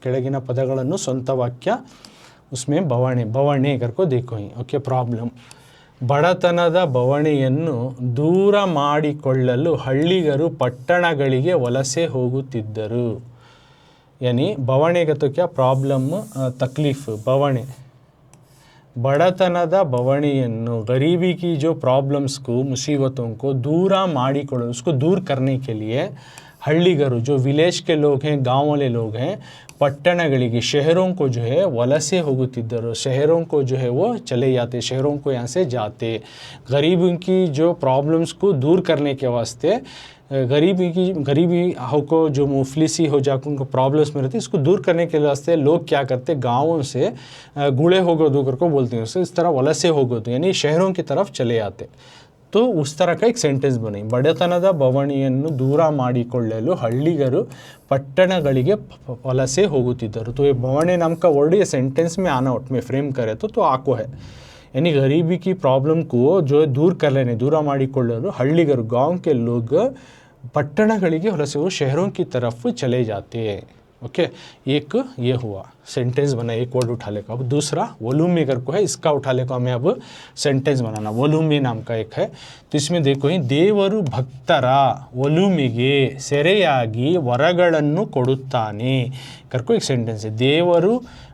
ಕೆಳಗಿನ ಪದಗಳನ್ನು ಸ್ವಂತ ವಾಕ್ಯ उसमें ಬವಣೆ, ಬವಣೆ करको देखो ही। ओके, प्रॉब्लम, ಬಡತನದ ಬವಣೆಯನ್ನು ದೂರ ಮಾಡಿಕೊಳ್ಳಲು ಹಳ್ಳಿಗರು ಪಟ್ಟಣಗಳಿಗೆ ವಲಸೆ ಹೋಗುತ್ತಿದ್ದರು। यानी बवणे का तो क्या प्रॉब्लम, तकलीफ, बवणे, बड़तनದ बवणೆಯನ್ನು, गरीबी की जो प्रॉब्लम्स को, मुसीबतों को दूर ಮಾಡಿಕೊಳ್ಳಲು, उसको दूर करने के लिए हल्लीगरू जो विलेज के लोग हैं, गांव वाले लोग हैं, पट्टणಗಳಿಗೆ, शहरों को जो है वलसे होगुತ್ತಿದ್ದರು, शहरों को जो है वो चले जाते, शहरों को यहाँ से जाते। गरीबी की जो प्रॉब्लम्स को दूर करने के वास्ते, गरीबी को जो मुफलिसी हो जाकर उनको प्रॉब्लम्स में रहती है, इसको दूर करने के वास्ते लोग क्या करते, गाँवों से गुड़े होगोदू करको बोलते हैं, उससे इस तरह वलसे होगोदू यानी शहरों की तरफ चले आते। तो उस तरह का एक सेंटेंस बने, ಬಡತನದ ಬವಣೆಯನ್ನು ದೂರ ಮಾಡಿಕೊಳ್ಳಲು हल्लीगरू पट्टणಗಳಿಗೆ वलसे होगुತ್ತಿದ್ದರು। तो ये बवणे नाम का वर्ड ये सेंटेंस में आना, उठ में फ्रेम करे तो आको है, यानी गरीबी की प्रॉब्लम को जो दूर कर लेने, दूर ಮಾಡಿಕೊಳ್ಳಲು हल्लीगरू गांव के लोग पट्टणಗಳಿಗೆ वलसे, वो शहरों की तरफ चले जाते हैं। ओके, एक ये हुआ सेंटेंस बना, एक वर्ड उठा लेगा। अब दूसरा वॉल्यूम मेकर को है, इसका उठा लेगा हमें अब सेंटेंस बनाना। वॉल्यूमे नाम का एक है, तो इसमें देखो ही, ದೇವರು ಭಕ್ತರ ಒಲುಮೆಗೆ ಸೆರೆಯಾಗಿ ವರಗಳನ್ನು ಕೊಡುತ್ತಾನೆ करको एक सेंटेंस है। ದೇವರು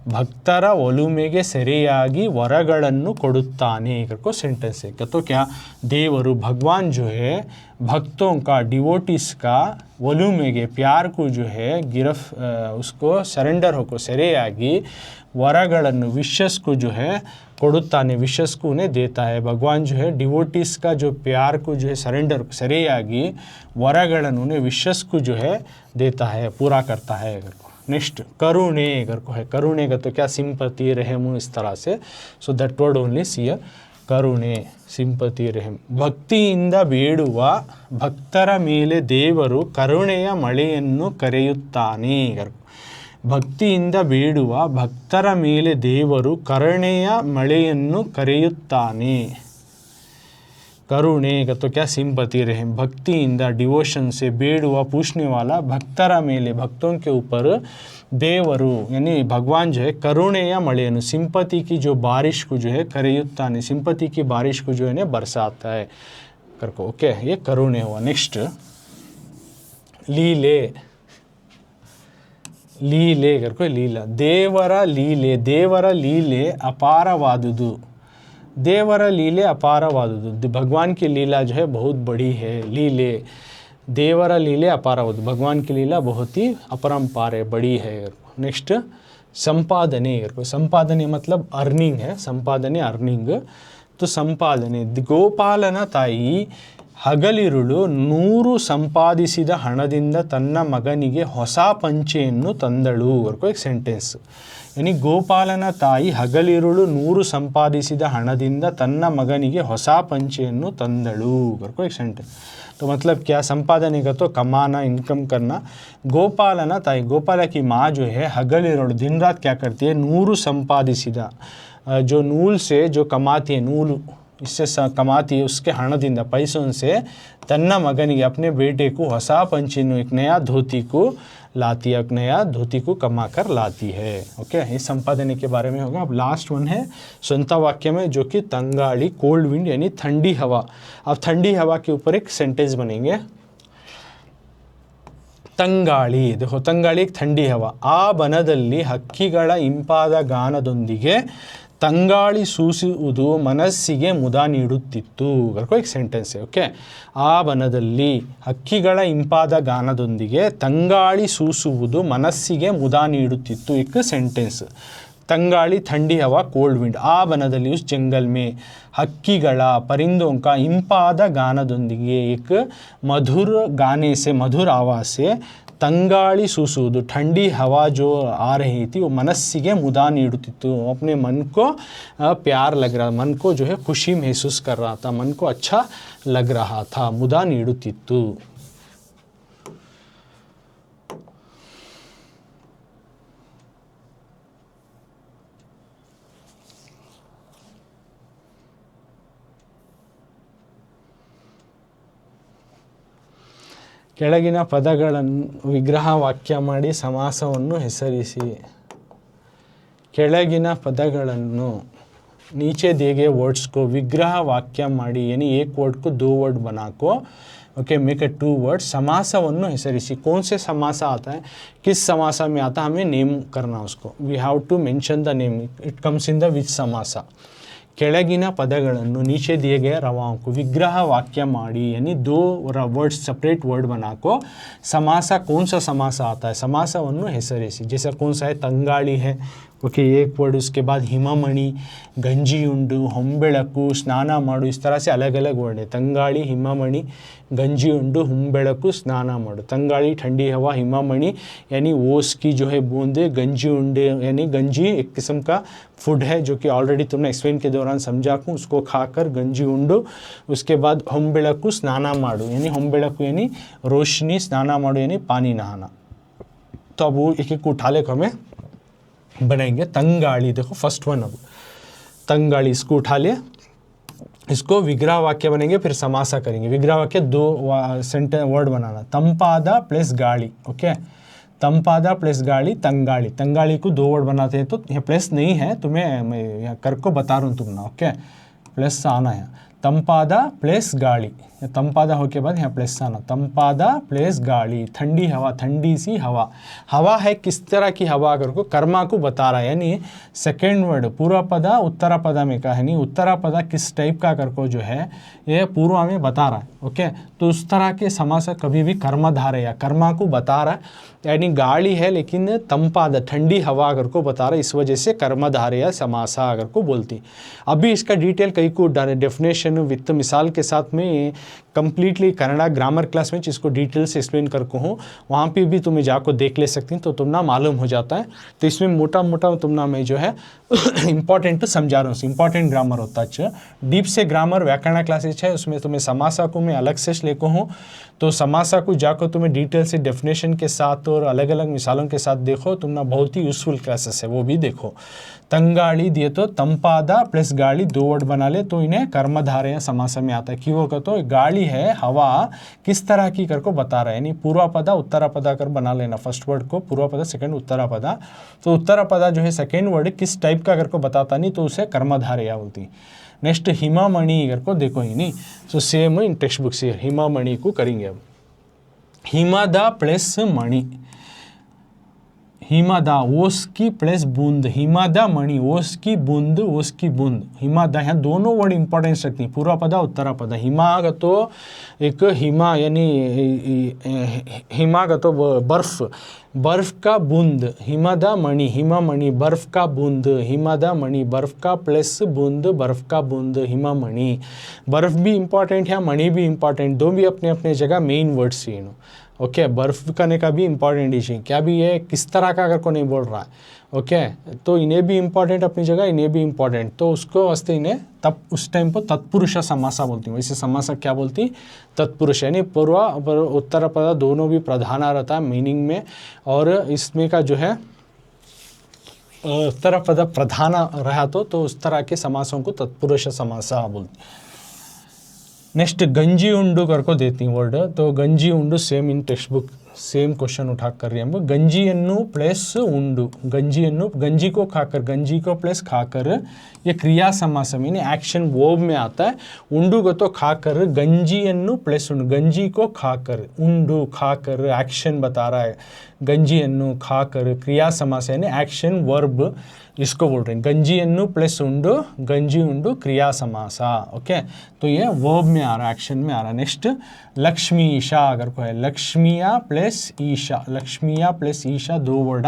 ಭಕ್ತರ ಒಲುಮೆಗೆ ಸೆರೆಯಾಗಿ ವರಗಳನ್ನು ಕೊಡುತ್ತಾನೆ करको सेंटेंस है। तो क्या, देवरु भगवान जो है भक्तों का, डिवोटीज का, ಒಲುಮೆಗೆ प्यार को जो है उसको सरेंडर होकर ಸೆರೆಯಾಗಿ वरಗಳನ್ನು, विशेष को जो है ಕೊಡುತ್ತಾನೆ, विशेष को उन्हें देता है। भगवान जो है डिवोटीज का जो प्यार को जो है सरेंडर, ಸೆರೆಯಾಗಿ वरಗಳನ್ನು, उन्हें विशेष को जो है देता है, पूरा करता है। नेक्स्ट करुणे को है, करुणे का तो क्या सिंपति, रहम, इस तरह से। So that word only see करुणे, सिंपति, रहम। ಭಕ್ತಿಯಿಂದ ಬೇಡುವ ಭಕ್ತರ ಮೇಲೆ ದೇವರು ಕರುಣೆಯ ಮಳೆಯನ್ನು ಕರೆಯುತ್ತಾನೆ। ಭಕ್ತಿಯಿಂದ ಬೇಡುವ ಭಕ್ತರ ಮೇಲೆ ದೇವರು ಕರುಣೆಯ ಮಳೆಯನ್ನು ಕರೆಯುತ್ತಾನೆ। करुणे का तो क्या सिंपति, रहम। भक्तिಯಿಂದ, डिवोशन से, ಬೇಡುವ पूछने वाला, भक्ತರ ಮೇಲೆ, भक्तों के ऊपर, देवरु यानी भगवान जो है करुणेय मಳೆಯನ್ನು, सिंपति की जो बारिश को जो है करेयुತ್ತಾನೆ, सिंपति की बारिश को जो है बरसाता है करको। ओके, ये करुणे हुआ। नेक्स्ट लीले, लीले करको लीला, ದೇವರ ಲೀಲೆ, ದೇವರ ಲೀಲೆ ಅಪಾರವಾದುದು, देवर लीले अपारवादुदु, भगवान की लीला जो है बहुत बड़ी है। लीले, देवर लीले अपारवादु, भगवान की लीला बहुत ही अपरंपार है, बड़ी है। नेक्स्ट संपादने, संपादने मतलब अर्निंग है, संपादने अर्निंग। तो संपादने, ಗೋಪಾಲನ ತಾಯಿ ಹಗಲಿರುಳು 100 ಸಂಪಾದಿಸಿದ ಹಣದಿಂದ ತನ್ನ ಮಗನಿಗೆ ಹೊಸ ಪಂಚೆಯನ್ನು ತಂದಳು करको एक सेंटेंस। यानी ಗೋಪಾಲನ ತಾಯಿ ಹಗಲಿರುಳು 100 ಸಂಪಾದಿಸಿದ ಹಣದಿಂದ ತನ್ನ ಮಗನಿಗೆ ಹೊಸ ಪಂಚೆಯನ್ನು ತಂದಳು करको एक सेंटेंस। तो मतलब क्या, संपादने का तो कमाना, इनकम करना। गोपालना ताई, गोपाला की माँ जो है हगलिरुಳು दिन रात क्या करती है, 100 संपादिसिदा, जो नूल से जो कमाती है, नूल इससे कमाती है, उसके हणದಿಂದ, पैसों से, तन्ना मगनिಗೆ, अपने बेटे को, ಹೊಸ पंचेनु, एक नया धोती को लाती है, एक नया धोती को कमा कर लाती है। ओके, इस संपादने के बारे में होगा। अब लास्ट वन है स्ವಂತ वाक्य में, जो कि तंगाड़ी, कोल्ड विंड यानी ठंडी हवा। अब ठंडी हवा के ऊपर एक सेंटेंस बनेंगे। ತಂಗಾಳಿ, देखो ತಂಗಾಳಿ एक ठंडी हवा। ಆ ಬನದಲ್ಲಿ ಹಕ್ಕಿಗಳ ಇಂಪಾದ ಗಾನದೊಂದಿಗೆ ತಂಗಾಳಿ ಸೂಸುವುದು ಮನಸ್ಸಿಗೆ ಮುದ ನೀಡುತ್ತಿತ್ತು ಕರ್ಕೋ एक ಸೆಂಟೆನ್ಸ್ है ಓಕೆ ಆ ವನದಲ್ಲಿ ಹಕ್ಕಿಗಳ ಇಂಪಾದ ಗಾನದೊಂದಿಗೆ ತಂಗಾಳಿ ಸೂಸುವುದು ಮನಸ್ಸಿಗೆ ಮುದ ನೀಡುತ್ತಿತ್ತು एक ಸೆಂಟೆನ್ಸ್ तंगाड़ी ठंडी हवा कोल्ड विंड आ वनदली उस जंगल में हक्कीगला परिंदों का इंपाद गानदोंदिगे एक मधुर गाने से मधुर आवाज़ से तंगाड़ी सूसुವುದು ठंडी हवा जो आ रही थी वो मनस्सिगे मुदा नीडुत्तित्तु अपने मन को प्यार लग रहा मन को जो है खुशी महसूस कर रहा था मन को अच्छा लग रहा था मुदा नीडुत्तित्तु ಕೆಳಗಿನ ಪದಗಳನ್ನು ವಿಗ್ರಹ ವಾಕ್ಯ ಮಾಡಿ ಸಮಾಸವನ್ನು ಹೆಸರಿಸಿ ಕೆಳಗಿನ ಪದಗಳನ್ನು नीचे दिए गए वर्ड्स को विग्रह वाक्य माड़ी यानी एक वर्ड को दो वर्ड बना को okay make a two word समासವನ್ನು ಹೆಸರಿಸಿ कौन से समास आता है किस समास में आता है हमें नेम करना उसको we have to mention the name it comes in the which समास ಕೆಳಗಿನ ಪದಗಳನ್ನು नीचे दिए गए रवाओं को विग्रह वाक्य माड़ी यानी दो वर्ड सेपरेट वर्ड बना को समास कौन सा समास आता है समासವನ್ನು ಹೆಸರಿಸಿ जैसा कौन सा है ತಂಗಾಳಿ है ओके एक वर्ड उसके बाद हिममणि गंजियुंडु ಹೊಂಬೆಳಕು स्नान माडु इस तरह से अलग अलग वर्ड है ತಂಗಾಳಿ हिममणि गंजियुंडु ಹೊಂಬೆಳಕು स्नान माडु ತಂಗಾಳಿ ठंडी हवा हिममणि यानी ओस की जो है बूंदे गंजियुंडे यानी गंजी एक किस्म का फूड है जो कि ऑलरेडी तुमने एक्सप्लेन के दौरान समझा को उसको खाकर गंजियुंडु उसके बाद ಹೊಂಬೆಳಕು स्नान माडु यानी ಹೊಂಬೆಳಕು यानी रोशनी स्नान माडु यानी पानी नहाना तो अब वो एक एक उठा ले हमें बनाएंगे तंगाड़ी देखो फर्स्ट वन अब तंगाड़ी इसको उठा लिया इसको विग्रह वाक्य बनेंगे फिर समासा करेंगे विग्रह वाक्य दो सेंटेंस वर्ड बनाना तंपादा प्लस गाड़ी ओके तंपादा प्लस गाड़ी तंगाड़ी तंगाड़ी को दो वर्ड बनाते हैं तो यहाँ प्लस नहीं है तुम्हें मैं यहाँ कर को बता रहा हूँ तुम ना ओके प्लस आना है तंपादा प्लस गाड़ी तंपादा हो के बाद यहाँ प्लस आना तंपादा प्लस गाड़ी ठंडी हवा ठंडी सी हवा हवा है किस तरह की हवा अगर को कर्मा को बता रहा है यानी सेकेंड वर्ड पूर्व पदा उत्तरा पदा में का है नहीं उत्तरा पदा किस टाइप का कर को जो है ये पूर्व में बता रहा है ओके तो उस तरह के समास कभी भी कर्मधार या कर्मा को बता रहा है यानी गाड़ी है लेकिन तंपादा ठंडी हवा अगर को बता रहा है इस वजह से कर्मधार या समासा अगर को बोलती अभी इसका डिटेल कई को डेफिनेशन विथ मिसाल के साथ में कंप्लीटली कन्नड़ा ग्रामर क्लास में जिसको डिटेल से एक्सप्लेन कर को हूँ वहाँ पे भी तुम्हें जाकर देख ले सकती तो तुम ना मालूम हो जाता है तो इसमें मोटा मोटा तुम ना मैं जो है इंपॉर्टेंट समझा रहा हूँ इंपॉर्टेंट ग्रामर होता है डीप से ग्रामर व्याकरण क्लासेज है उसमें तुम्हें समासा को मैं अलग से लेको हूँ तो समासा को जाकर तुम्हें डिटेल से डेफिनेशन के साथ और अलग अलग मिसालों के साथ देखो तुम ना बहुत ही यूजफुल क्लासेस है वो भी देखो तंगाड़ी दिए तो तंपादा प्लस गाड़ी दो वर्ड बना ले तो इन्हें कर्मधारय समास में आता है क्यों होगा तो गाड़ी है हवा किस तरह की कर को बता रहा है यानी पूर्वा पदा उत्तरा पदा कर बना लेना फर्स्ट वर्ड को पूर्वा पदा सेकंड उत्तरा पदा तो उत्तरा पदा जो है सेकंड वर्ड किस टाइप का कर को बताता नहीं तो उसे कर्मधारय बोलती नेक्स्ट हिमामणि कर को देखो ही नहीं so same in text book से हिमामणि को करेंगे अब हिमादा प्लस मणि हिमादा ओस की प्लस बूंद हिमादा मणि ओस की बूंद हिमादा यहाँ दोनों वर्ड इंपॉर्टेंस रखती हैं पूर्वा पदा उत्तरा पदा हिमा का तो एक हिमा यानी हिमा का तो बर्फ का बूंद हिमादा मणि हिमा मणि बर्फ का बूंद हिमादा मणि बर्फ का प्लस बूंद बर्फ का बूंद हिमा मणि बर्फ भी इंपॉर्टेंट है मणि भी इंपॉर्टेंट दो भी अपने अपने जगह मेन वर्ड्स ही ओके बर्फ करने का भी इंपॉर्टेंट इशू क्या भी है किस तरह का अगर को नहीं बोल रहा है ओके तो इन्हें भी इंपॉर्टेंट अपनी जगह इन्हें भी इंपॉर्टेंट तो उसको वास्ते इन्हें तब उस टाइम पर तत्पुरुष समासा बोलती हूँ वैसे समासा क्या बोलती तत्पुरुष यानी पूर्व और उत्तर पद दोनों भी प्रधान रहता है मीनिंग में और इसमें का जो है उत्तर पद प्रधान रहा तो उस तरह के समासों को तत्पुरुष समासा बोलती नेक्स्ट गंजी उंडू कर को देती वर्ड तो गंजी उंडू same in textbook same question उठा कर रहे हैं हम। गंजियन्नु प्लस उंडु, गंजियन्नु, गंजी को खाकर, गंजी को प्लस खाकर, ये क्रिया समास यानी एक्शन वर्ब में आता है। उंडु को तो खाकर, गंजियन्नु प्लस उंडु, गंजी को खाकर, उंडु खाकर एक्शन बता रहा है, गंजियन्नु खाकर क्रिया समास यानी एक्शन वर्ब, इसको बोल रहे हैं गंजियन्नु प्लस उंडु, गंजी उंडु क्रिया समासा। ओके, तो ये वर्ब में आ रहा है, एक्शन में आ रहा है। नेक्स्ट लक्ष्मी ईशा अगर को है, लक्ष्मिया प्लस ईशा, लक्ष्मिया प्लस ईशा दो वर्ड,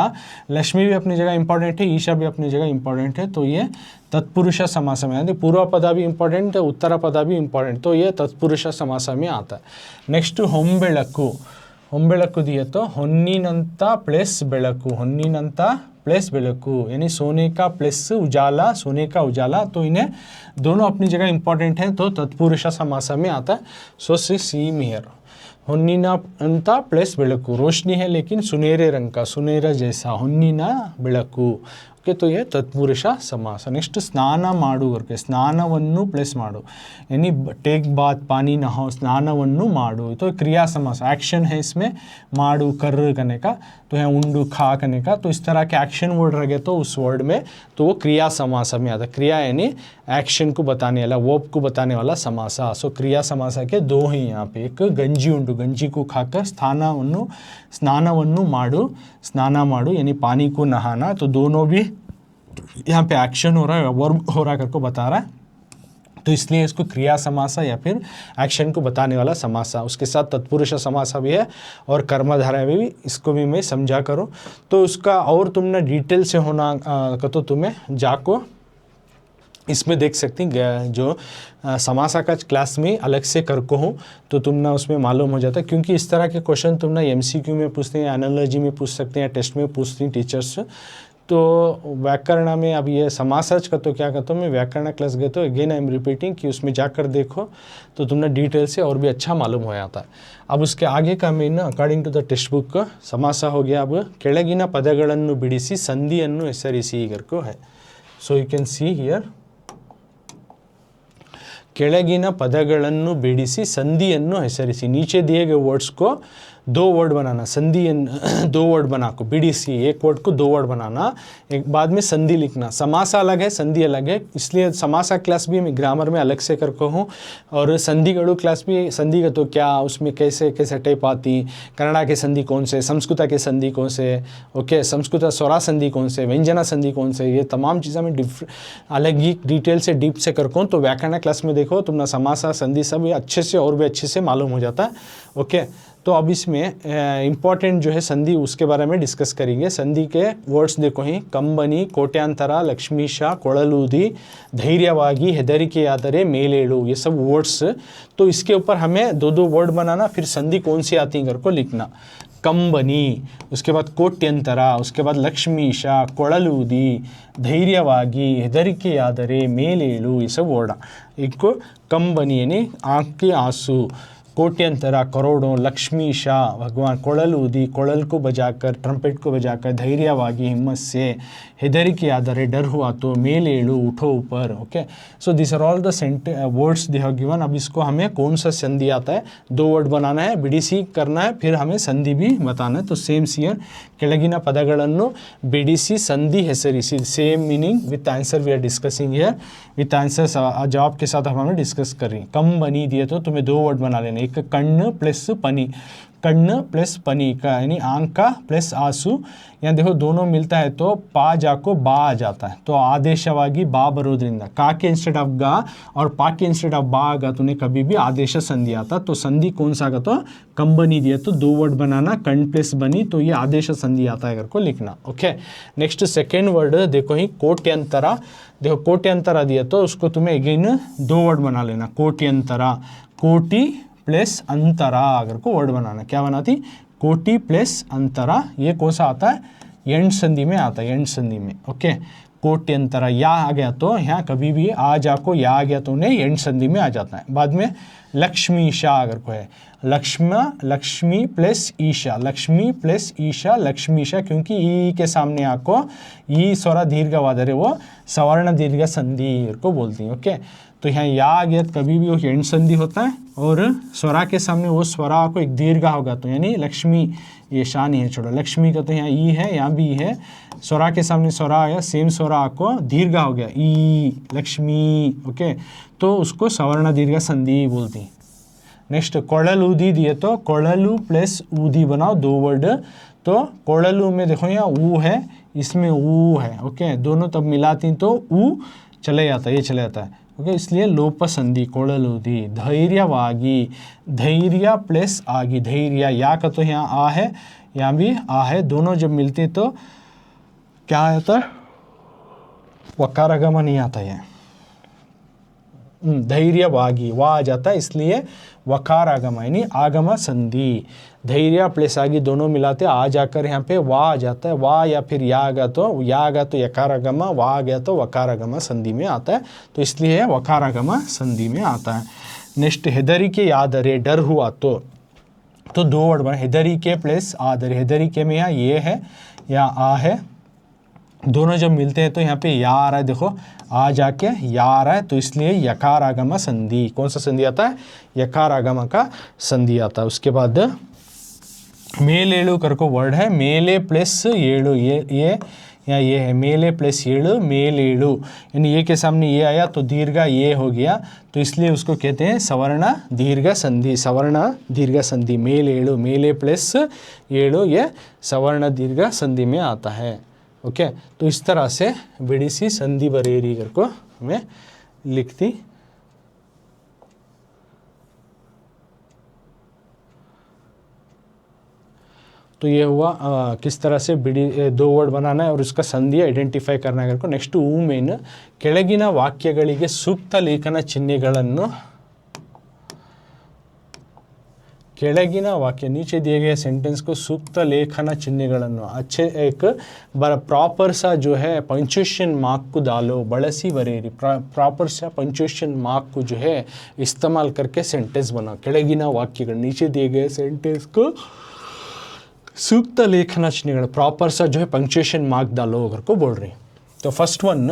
लक्ष्मी भी अपनी जगह इंपॉर्टेंट है, ईशा भी अपनी जगह इंपॉर्टेंट है, तो ये तत्पुरुष समास में आते। पूर्व पदा भी इंपॉर्टेंट है, उत्तर पदा भी इंपॉर्टेंट, तो ये तत्पुरुष समास में आता है। नेक्स्ट ಹೊಂಬೆಳಕು, ಹೊಂಬೆಳಕು दिए तो ಹೊನ್ನಿನಂತ प्लस ಬೆಳಕು, ಹೊನ್ನಿನಂತ प्लस बेलकू यानी सोने का प्लस उजाला, सोने का उजाला, तो इन्हें दोनों अपनी जगह इंपॉर्टेंट हैं, तो तत्पुरुष समास में आता है। सो सीम हियर, ಹೊನ್ನಿನ ಅಂತ प्लस बेलकू, रोशनी है लेकिन सुनहरे रंग का, सुनहरा जैसा, ಹೊನ್ನಿನ ಬೆಳಕು। ओके, तो ये तत्पुरुष समास। नेक्स्ट स्नान माडु करके, स्नानवन्नु प्लस माडु यानी टेक बात, पानी नहाओ, स्नानवन्नु माडु, तो क्रिया समास, एक्शन है इसमें, माडु कर करने का, तो यहाँ उंडु खा करने का, तो इस तरह के एक्शन वर्ड रह गए तो उस वर्ड में तो वो क्रिया समास में आता है। क्रिया यानी एक्शन को बताने वाला, वर्ब को बताने वाला समासा। सो क्रिया समासा के दो ही यहाँ पे, एक गंजी उंडु, गंजी को खाकर, स्थानवन्नु, स्नानवन्नु माडु, स्नाना माडु यानी पानी को नहाना, तो दोनों भी यहाँ पे एक्शन हो रहा है, वर्ब हो रहा है करके बता रहा है, तो इसलिए इसको क्रिया समासा या फिर एक्शन को बताने वाला समासा। उसके साथ तत्पुरुष समासा भी है और कर्मधारय भी, इसको भी मैं समझा करूँ। तो उसका और तुमने डिटेल से होना तो तुम्हें जाको इसमें देख सकती हैं, जो समासा का क्लास में अलग से करको हूँ, तो तुम ना उसमें मालूम हो जाता है, क्योंकि इस तरह के क्वेश्चन तुम ना एमसीक्यू में पूछते हैं, एनालॉजी में पूछ सकते हैं, टेस्ट में पूछती हैं टीचर्स। तो व्याकरण में अब ये समासच का तो क्या कहता हूँ मैं, व्याकरण क्लास गए तो अगेन आई एम रिपीटिंग कि उसमें जाकर देखो तो तुमने डिटेल से और भी अच्छा मालूम हो जाता है। अब उसके आगे का मैं ना according to the textbook का समास हो गया। अब ಕೆಳಗಿನ ಪದಗಳನ್ನು ಬಿಡಿಸಿ ಸಂಧಿಯನ್ನು ಹೆಸರಿಸಿ करको है। So you can see here, ಕೆಳಗಿನ ಪದಗಳನ್ನು ಬಿಡಿಸಿ ಸಂಧಿಯನ್ನು ಹೆಸರಿಸಿ, नीचे दिए गए वर्ड्स को दो वर्ड बनाना, संधि दो वर्ड बना को, बीडीसी एक वर्ड को दो वर्ड बनाना, एक बाद में संधि लिखना। समासा अलग है, संधि अलग है, इसलिए समासा क्लास भी मैं ग्रामर में अलग से करको हूँ, और संधिगढ़ क्लास भी, संधि का तो क्या उसमें कैसे कैसे टाइप आती, कन्नड़ा के संधि कौन से, संस्कृत के संधि कौन से, ओके, संस्कृत स्वरा संधि कौन से, व्यंजना संधि कौन से, ये तमाम चीज़ें मैं अलग ही डिटेल से डीप से करको हूँ। तो व्याकरण क्लास में देखो तुम ना समासा संधि सब अच्छे से और भी अच्छे से मालूम हो जाता है। ओके, तो अब इसमें इम्पॉर्टेंट जो है संधि, उसके बारे में डिस्कस करेंगे। संधि के वर्ड्स देखो ही, कंबनी, कोट्यांतर, लक्ष्मीश, कोड़लूदी, धैर्यवागी, ಹೆದರಿಕೆಯಾದರೆ ಮೇಲೇಳು, ये सब वर्ड्स। तो इसके ऊपर हमें दो दो वर्ड बनाना, फिर संधि कौन सी आती है करको लिखना। कंबनी, उसके बाद कोट्यंतर, उसके बाद लक्ष्मीश, कोड़लूदी, धैर्यवागी, ಹೆದರಿಕೆಯಾದರೆ ಮೇಲೇಳು, ये सब वर्ड। एक कंबनी यानी आँख के आंसू, कोट्यंतर करोड़ों, लक्ष्मीशा भगवान, कोड़लूदी कोड़ल को बजाकर, ट्रम्पेट को बजाकर, धैर्यवागी हिम्मत से, ಹೆದರಿಕೆಯಾದರೆ डर हुआ तो, ಮೇಲೇಳು उठो ऊपर। Okay, so this are all the words they have given. अब इसको हमें कौन सा संधि आता है, दो वर्ड बनाना है, बिडिसी करना है, फिर हमें संधि भी बताना है। तो सेम सियर, ಕೆಳಗಿನ ಪದಗಳನ್ನು ಬಿಡಿಸಿ ಸಂಧಿ ಹೆಸರಿಸಿ, same meaning with answer we are discussing here, with answer जवाब के साथ हम डिस्कस कर रही हैं। कम बनी दिए तो तुम्हें दो वर्ड बना लेना, एक कण्ण प्लस पनी, कण्ण प्लस पनी का यानी आंख का प्लस आंसू, यहाँ देखो दोनों मिलता है तो पा जाको बा आ जाता है, तो आदेशವಾಗಿ बा बरोद्रिंदा, का के इंस्टेड ऑफ गा और पा के इंस्टेड ऑफ बा आगा तो कभी भी आदेश संधि आता। तो संधि कौन सा आगा, तो कंबनी दिया तो दो वर्ड बनाना, कण प्लस बनी, तो ये आदेश संधि आता है को लिखना। ओके, नेक्स्ट सेकेंड वर्ड देखो ही, कोट्यंतरा, देखो कोट्यंतरा दिया तो उसको तुम्हें अगेन दो वर्ड बना लेना, कोट्यंतरा, कोटि प्लस अंतरा अगर को वर्ड बनाना, क्या बनाती, कोटि प्लस अंतरा, ये कौन सा आता है, एंड संधि में आता है, एंड संधि में। ओके, कोट्यंतरा, या आ गया तो यहाँ कभी भी आ जाको या आ गया तो उन्हें एंड संधि में आ जाता है। बाद में लक्ष्मीशा अगर को है, लक्ष्मी प्लस ईशा, लक्ष्मी प्लस ईशा, लक्ष्मीशा, क्योंकि ई के सामने आको ई स्वरा दीर्घवादरे वो सवर्ण दीर्घ संधि को बोलती है। ओके, तो यहाँ या आ गया, कभी भी वो एंड संधि होता है और स्वरा के सामने वो स्वरा को एक दीर्घ होगा, तो यानी लक्ष्मी, ये शान ही है छोड़ो, लक्ष्मी का तो यहाँ ई है, यहाँ भी ई है, स्वरा के सामने स्वरा आया, सेम स्वरा को दीर्घ हो गया, ई लक्ष्मी। ओके, तो उसको सवर्ण दीर्घ संधि बोलती हैं। नेक्स्ट कोड़लू दी दिए तो कोड़लू प्लस ऊदी बनाओ, दो वर्ड। तो कोड़लू में देखो यहाँ ऊ है, इसमें ऊ है। ओके, दोनों तब मिलाती तो ऊ चले जाता है, ये चले जाता है। ओके, इसलिए लोप संधि कोड़लू दी। धैर्यवागी, धैर्य प्लस आगी, धैर्य, या का तो यहाँ आ है, यहाँ भी आ है, दोनों जब मिलते तो क्या आता है, वकारागम नहीं आता है। धैर्यवागी, वाह आ जाता है, इसलिए वकार आगम यानी आगम संधि। धैर्य प्लस आगी दोनों मिलाते आ जाकर यहाँ पे वाह आ जाता है, वाह या फिर या आ गया तो यकार आगम, वाह आ गया तो वकार आगम संधि में आता है, तो इसलिए वकार आगम संधि में आता है। नेक्स्ट हेदरी के यादरे, डर हुआ तो दो वर्ड बना, हेदरी के प्लस आदरे। हेदरी के में यहाँ ये है, यहाँ आ है, दोनों जब मिलते हैं तो यहाँ पे या आ रहा है, देखो आ जाके या आ रहा है, तो इसलिए यकार आगम संधि। कौन सा संधि आता है, यकार आगम का संधि आता है। उसके बाद मेलेळु करको वर्ड है, मेले प्लस येळु, ये यहाँ ये है, मेले प्लस येळु, मेलेळु, यानी ये के सामने ये आया तो दीर्घ ये हो गया, तो इसलिए उसको कहते हैं सवर्ण दीर्घ संधि, सवर्ण दीर्घ संधि। मेलेळु, मेले प्लस येळु, ये सवर्ण दीर्घ संधि में आता है। ओके, तो इस तरह से बिडिसी संधि बरेरी करको हमें लिखती। तो ये हुआ किस तरह से बिडी दो वर्ड बनाना है और उसका संधि ಐಡೆಂಟಿಫೈ करना है करको। नेक्स्ट ऊ मेन ಕೆಳಗಿನ ವಾಕ್ಯಗಳಿಗೆ ಸೂಕ್ತ ಲೇಖನ ಚಿಹ್ನೆಗಳನ್ನು, ಕೆಳಗಿನ वाक्य नीचे दिए गए सेंटेंस को सूक्त लेखन चिन्हಗಳನ್ನು अच्छे एक प्रॉपर सा जो है पंक्चुएशन मार्क को डालो, ಬಳಸಿ ಬರೆಯಿರಿ। प्रॉपर सा पंक्चुएशन मार्क को जो है इस्तेमाल करके सेंटेंस बनाओ। ಕೆಳಗಿನ वाक्यಗಳು नीचे दिए गए सेंटेंस को सूक्त लेखन चिन्हಗಳು प्रॉपर सा जो है पंक्चुएशन मार्क डालो अगर को बोल रही। तो फर्स्ट वन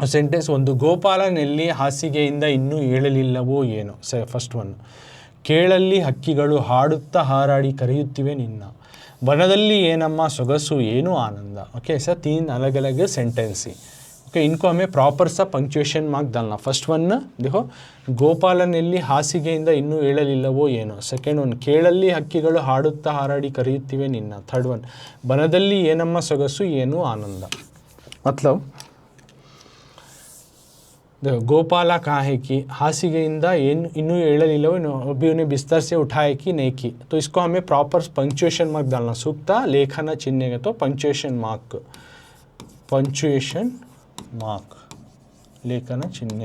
सेंटेंस ಒಂದು, ಗೋಪಾಲನಲ್ಲಿ ಹಾಸಿಗೆಯಿಂದ ಇನ್ನೂ ಏಳಲಿಲ್ಲವೋ ಏನೋ, ಫಸ್ಟ್ ಒನ್। ಕೇಳಲ್ಲಿ ಹಕ್ಕಿಗಳು ಹಾಡುತ್ತಾ ಹಾರಾಡಿ ಕರೆಯುತ್ತಿವೆ ನಿನ್ನ, वनदल्ली ಏನಮ್ಮ ಸೊಗಸು ಏನು आनंद। ओके, ऐसा 3 अलग अलग सेंटेंस ही। ओके, इनको हमें प्रॉपर सा पंक्चुएशन मार्क डालना। फर्स्ट वन देखो, ಗೋಪಾಲನಲ್ಲಿ ಹಾಸಿಗೆಯಿಂದ ಇನ್ನೂ ಏಳಲಿಲ್ಲವೋ ಏನೋ। ಸೆಕೆಂಡ್ ಒನ್, ಕೇಳಲ್ಲಿ ಹಕ್ಕಿಗಳು ಹಾಡುತ್ತಾ ಹಾರಾಡಿ ಕರೆಯುತ್ತಿವೆ ನಿನ್ನ। थर्ड वन, वनदल्ली ಏನಮ್ಮ ಸೊಗಸು ಏನು आनंद। मतलब देखो, गोपाला कहाँ है कि हासिಗೆಯಿಂದ ಇನ್ನೂ ಏಳಲಿಲ್ಲವೋ, अभी उन्हें बिस्तर से उठाए कि नहीं की। तो इसको हमें प्रॉपर पंक्चुएशन मार्क डालना। सूक्ता लेखन चिन्ह तो पंक्चुएशन मार्क, पंक्चुएशन मार्क लेखन चिन्ह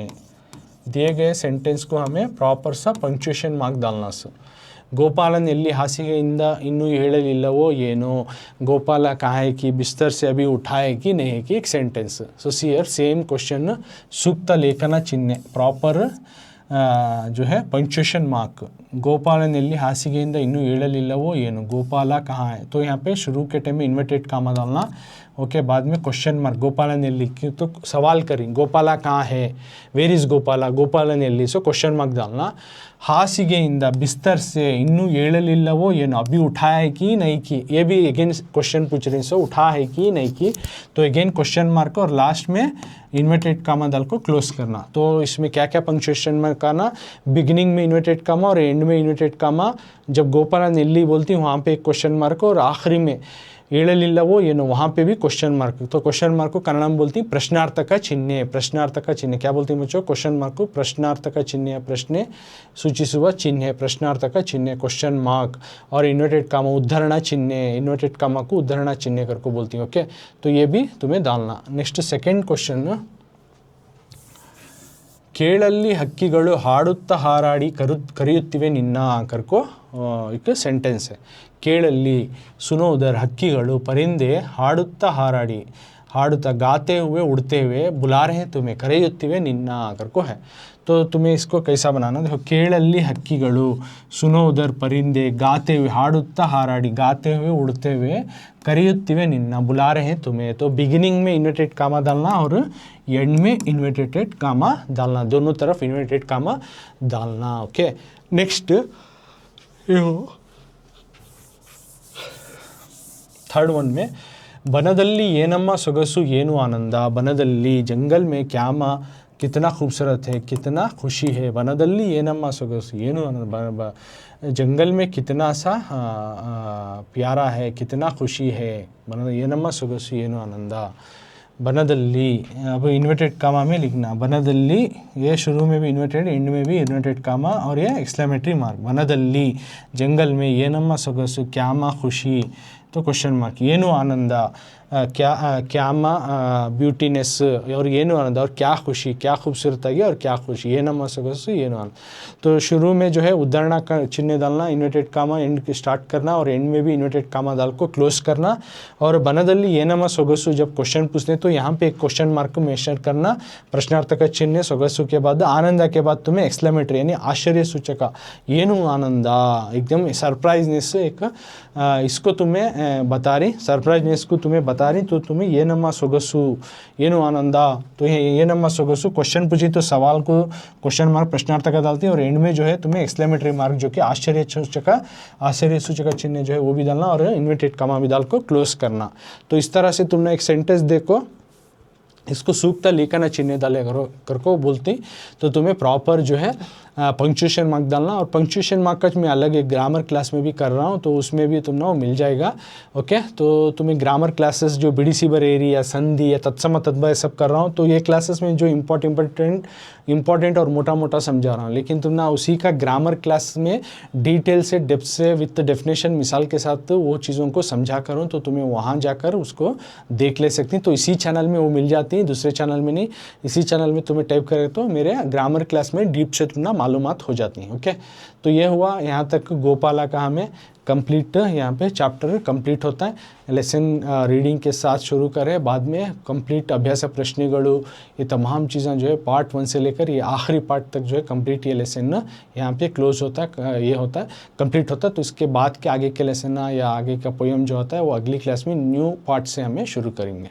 दिए गए सेंटेंस को हमें प्रॉपर सा पंक्चुएशन मार्क डालना। ಗೋಪಾಲನಲ್ಲಿ ಹಾಸಿಗೆಯಿಂದ ಇನ್ನೂ ಏಳಲಿಲ್ಲವೋ ಏನೋ, ಗೋಪಾಲ कहाँ है कि बिस्तर से अभी उठाए कि नहीं कि, एक sentence. So see here same question, सूक्त लेखन चिन्ह प्रॉपर जो है पंक्चुएशन मार्क। ಗೋಪಾಲನಲ್ಲಿ ಹಾಸಿಗೆಯಿಂದ ಇನ್ನೂ ಏಳಲಿಲ್ಲವೋ ಏನು, ಗೋಪಾಲ कहाँ है, तो यहाँ पे शुरू के टाइम में इन्वर्टेड कामा डालना। ओके, बाद में क्वेश्चन मार्क। ಗೋಪಾಲನಲ್ಲಿ तो सवाल करें, गोपाला कहाँ है, वेर इज़ गोपाला, ಗೋಪಾಲನಲ್ಲಿ, सो क्वेश्चन मार्क डालना। हासिಗೆಯಿಂದ बिस्तर से ಇನ್ನೂ ಏಳಲಿಲ್ಲವೋ ಏನು, अभी उठाया है कि नहीं की, ये भी अगेन क्वेश्चन पूछ रहे हैं। सो उठा है कि नहीं की, तो अगेन क्वेश्चन मार्क और लास्ट में इन्वर्टेड कामा डाल को क्लोज करना। तो इसमें क्या क्या पंक्चुएशन में करना, बिगिनिंग में इन्वर्टेड कामा और एंड में इन्वर्टेड कामा। जब ಗೋಪಾಲನಲ್ಲಿ बोलती वहाँ पे एक क्वेश्चन मार्क और आखिरी में ಏಳಲಿಲ್ಲವೋ ಏನೋ वहाँ पे भी क्वेश्चन मार्क। तो क्वेश्चन मार्क को कन्नड़ में बोलती प्रश्नार्थक चिन्ह, प्रश्नार्थक चिन्ह क्या बोलती है बच्चों, क्वेश्चन मार्क को प्रश्नार्थक चिन्ह, प्रश्न सूचिಸುವ चिन्ह, प्रश्नार्थक चिन्ह क्वेश्चन मार्क, और इन्वर्टेड कामा उद्धरण चिन्ह, इन्वर्टेड कामा को उद्धरण चिन्ह करके बोलती है। ओके, तो ये भी तुम्हें डालना। नेक्स्ट सेकेंड क्वेश्चन, ಕೇಳಲ್ಲಿ ಹಕ್ಕಿಗಳು ಹಾಡುತ್ತಾ ಹಾರಾಡಿ ಕರೆಯುತ್ತಿವೆ ನಿನ್ನ करको एक सेंटेंस है। ಕೇಳಲ್ಲಿ सुनो उधर, हक्किಗಳು परिंदे हाडुत्ता हाराडी, हाड़ुत्ता गाते हुए उड़ते हुए बुला रहे हैं तुम्हें करेयुत्तिवे निन्ना करको है। तो तुम्हें इसको कैसा बनाना, देखो केळल्ली हक्किगळु, सुनो उधर परिंदे, गाते हुए हाड़ुत्ता हाराड़ी, गाते हुए उड़ते हुए करेयुत्तिवे निन्ना, बुला रहे हैं तुम्हें। तो बिगिनिंग में इन्वर्टेड कामा डालना और एंड में इन्वर्टेड कामा डालना, दोनों तरफ इन्वर्टेड कामा डालना। ओके, नेक्स्ट थर्ड वन में बनदल्ली ಏನಮ್ಮ ಸೊಗಸು ಏನು आनंद, बनदल्ली जंगल में क्या माँ कितना खूबसूरत है, कितना खुशी है। बनदल्ली ಏನಮ್ಮ ಸೊಗಸು ಏನು आनंद, जंगल में कितना सा प्यारा है, कितना खुशी है। ಏನಮ್ಮ ಸೊಗಸು ಏನು आनंद, बनदल्ली, अब इन्वर्टेड कामा में लिखना, बनदल्ली, ये शुरू में भी इन्वर्टेड, एंड में भी इन्वर्टेड कामा और ये एक्सक्लेमेटरी मार्क। बनदल्ली जंगल में ಏನಮ್ಮ ಸೊಗಸು, क्या माँ खुशी, तो क्वेश्चन मार्क, ಏನು आनंद, क्या माँ ब्यूटीनेस, और ಏನು आनंद, और क्या खुशी, क्या खूबसूरत है और क्या खुशी, ಏನಮ್ಮ ಸೊಗಸು ಏನು आनंद। तो शुरू में जो है उद्धरणा का चिन्ह डालना, इन्वर्टेड कामा एंड स्टार्ट करना और एंड में भी इन्वर्टेड कामा डाल को क्लोज करना। और बनदल्ली ಏನಮ್ಮ ಸೊಗಸು जब क्वेश्चन पूछते तो यहाँ पे एक क्वेश्चन मार्क मेंशन करना, प्रश्नार्थक चिन्ह सೊಗಸು के बाद आनंद के बाद तुम्हें एक्सक्लेमेटरी यानी आश्चर्य सूचक ಏನು आनंद, एकदम सरप्राइजनेस एक इसको तुम्हें बता रही, सरप्राइजनेस को तुम्हें बता रही, तो तुम्हें ಏನಮ್ಮ ಸೊಗಸು ಏನು आनंद। तो ये ಏನಮ್ಮ ಸೊಗಸು क्वेश्चन पूछी तो सवाल को क्वेश्चन मार्क प्रश्नार्थक डालती है और एंड में जो है तुम्हें एक्सक्लेमेटरी मार्क जो कि आश्चर्य सूचक चिन्ह जो है वो भी डालना और इन्वर्टेड कामा भी डाल को क्लोज करना। तो इस तरह से तुमने एक सेंटेंस देखो, इसको सूक्त लेखन चिन्ह डाले करको बोलती, तो तुम्हें प्रॉपर जो है पंक्चुएशन मार्क डालना। और पंक्चुएशन मार्क का मैं अलग एक ग्रामर क्लास में भी कर रहा हूँ, तो उसमें भी तुम ना वो मिल जाएगा। ओके, तो तुम्हें ग्रामर क्लासेस जो बीडीसी बरेरी या संधि या तत्सम तद्भव सब कर रहा हूँ, तो ये क्लासेस में जो इम्पोर्टेंट और मोटा मोटा समझा रहा हूँ, लेकिन तुम ना उसी का ग्रामर क्लास में डिटेल से डेप्थ से विथ डेफिनेशन मिसाल के साथ वो चीज़ों को समझा करूँ, तो तुम्हें वहाँ जाकर उसको देख ले सकती। तो इसी चैनल में वो मिल जाती है, दूसरे चैनल में नहीं, इसी चैनल में तुम्हें टाइप करें तो मेरे ग्रामर क्लास में डीप से तुम ना मालूमात हो जाती हैं। ओके, तो ये हुआ यहाँ तक गोपाला का हमें कंप्लीट, यहाँ पे चैप्टर कंप्लीट होता है। लेसन रीडिंग के साथ शुरू करें, बाद में कंप्लीट अभ्यास प्रश्नಗಳು, ये तमाम चीज़ें जो है पार्ट 1 से लेकर ये आखिरी पार्ट तक जो है कंप्लीट ये लेसन यहाँ पे क्लोज होता है, ये होता है कंप्लीट होता है। तो इसके बाद के आगे के लेसन या आगे का पोएम जो होता है वो अगली क्लास में न्यू पार्ट से हमें शुरू करेंगे।